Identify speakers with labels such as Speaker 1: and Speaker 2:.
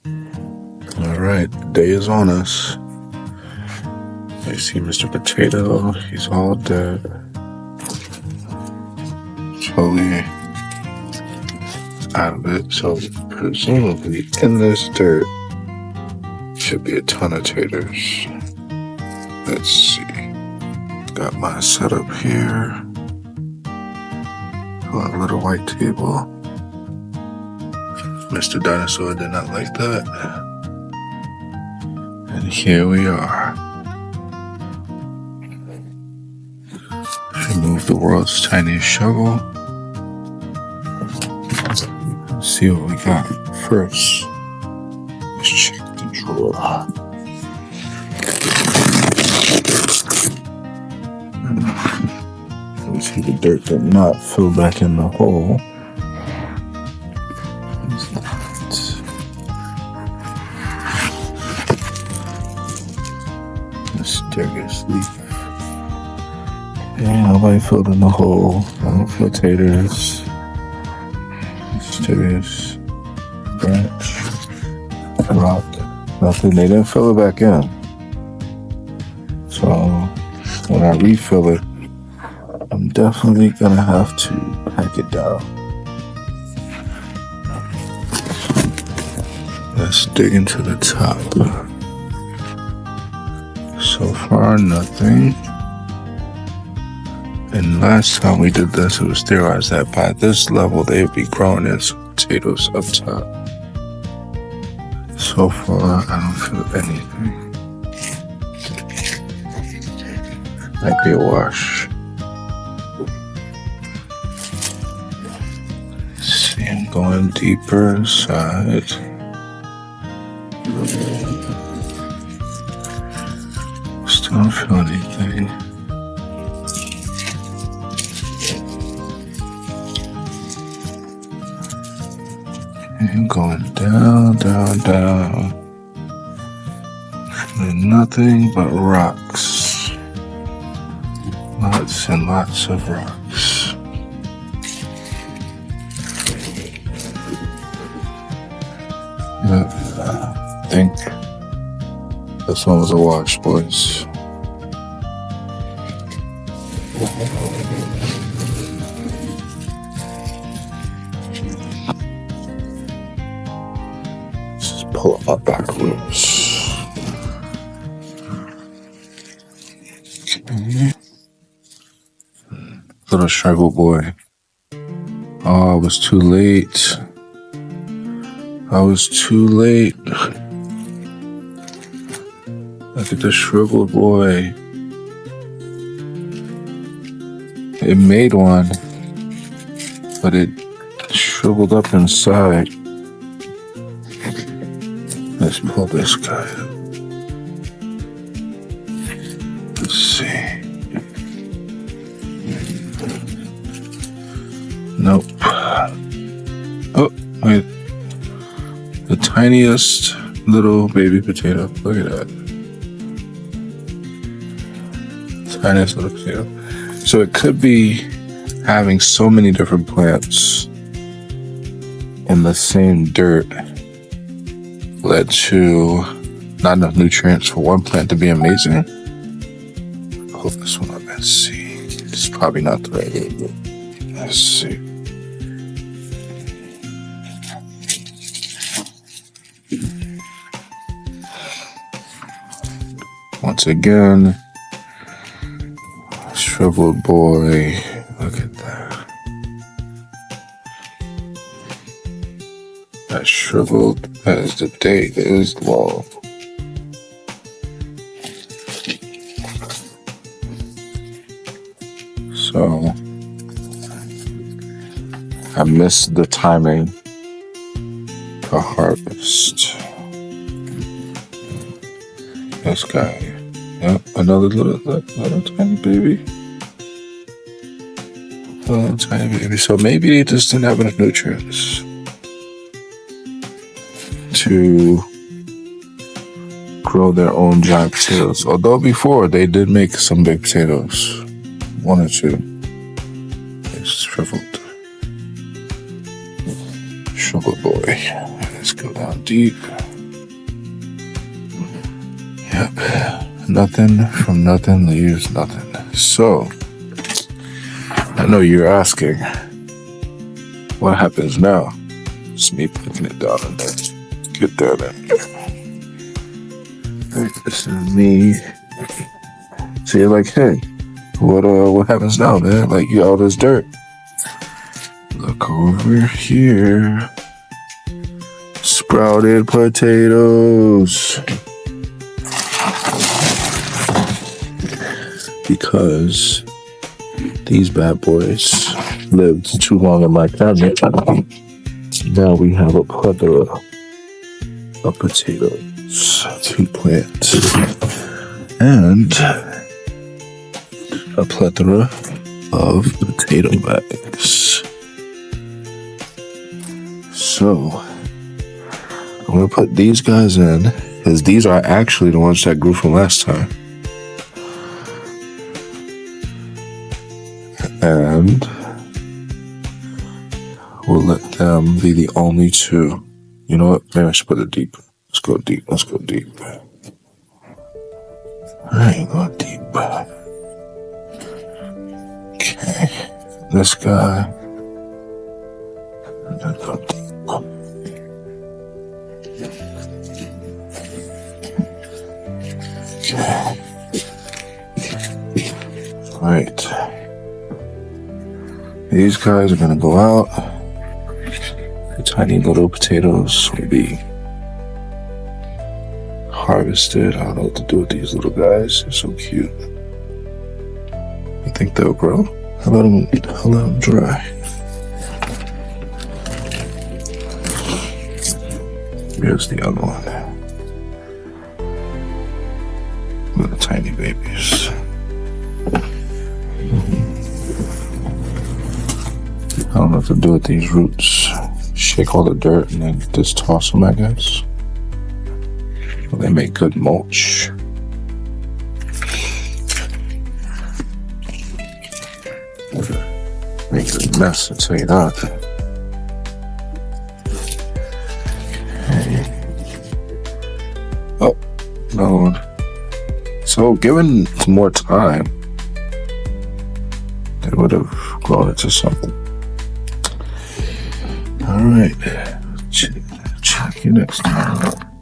Speaker 1: All right, the day is on us. I see Mr. Potato. He's all dead. Totally out of it. So presumably in this dirt should be a ton of taters. Let's see. Got my setup here. Got a little white table. Mr. Dinosaur did not like that. And here we are. Remove the world's tiniest shovel. Let's see what we got first. Let's check the drawer. Let's see the dirt did not fill back in the hole. Mysterious leaf. Yeah, nobody filled in the hole. No taters. Mysterious branch. Rock. Nothing. They didn't fill it back in. So when I refill it, I'm definitely gonna have to pack it down. Let's dig into the top. So far, nothing. And last time we did this, it was theorized that by this level, they would be growing in some potatoes up top. So far, I don't feel anything. Might be a wash. See, I'm going deeper inside. Still don't feel anything. And going down, down, down. And nothing but rocks. Lots and lots of rocks. Yeah, I think this one was a wash, boys. Just pull up my back ribs. Okay. Little shriveled boy. Oh, I was too late. I was too late. Look at the shriveled boy. It made one, but it shriveled up inside. Let's pull this guy up. Let's see. Nope. Oh, wait. The tiniest little baby potato. Look at that. Tiniest little potato. So it could be having so many different plants in the same dirt led to not enough nutrients for one plant to be amazing. Pull this one up and see. It's probably not the right way, but let's see. Once again, shriveled boy. Look at that. As shriveled as the day is long. So I missed the timing to harvest. This guy. Yep, another little tiny baby. Little tiny baby. So maybe they just didn't have enough nutrients to grow their own giant potatoes. Although before they did make some big potatoes. One or two. It's shriveled. Shriveled boy. Let's go down deep. Yep. Nothing from nothing leaves nothing. So, I know you're asking, what happens now? It's me putting it down and then get there then. This is me. So you're like, hey, what happens now, man? Like, you got all this dirt. Look over here. Sprouted potatoes. Because these bad boys lived too long in my cabinet. Now we have a plethora of potatoes to plant. And a plethora of potato bags. So, I'm going to put these guys in, because these are actually the ones that grew from last time. And we'll let them be the only two. You know what? Maybe I should put it deep. Let's go deep. Let's go deep. Alright, go deep. Okay. This guy. And then go deep. Okay. Alright. These guys are gonna go out. The tiny little potatoes will be harvested. I don't know what to do with these little guys. They're so cute. I think they'll grow. I'll let them dry. Here's the other one. Little tiny babies. I don't know what to do with these roots. Shake all the dirt and then just toss them, I guess. Well, they make good mulch. Make a good mess, I'll tell you that. Okay. Oh, no. So, given more time, they would have grown into something. All right. Check you next time.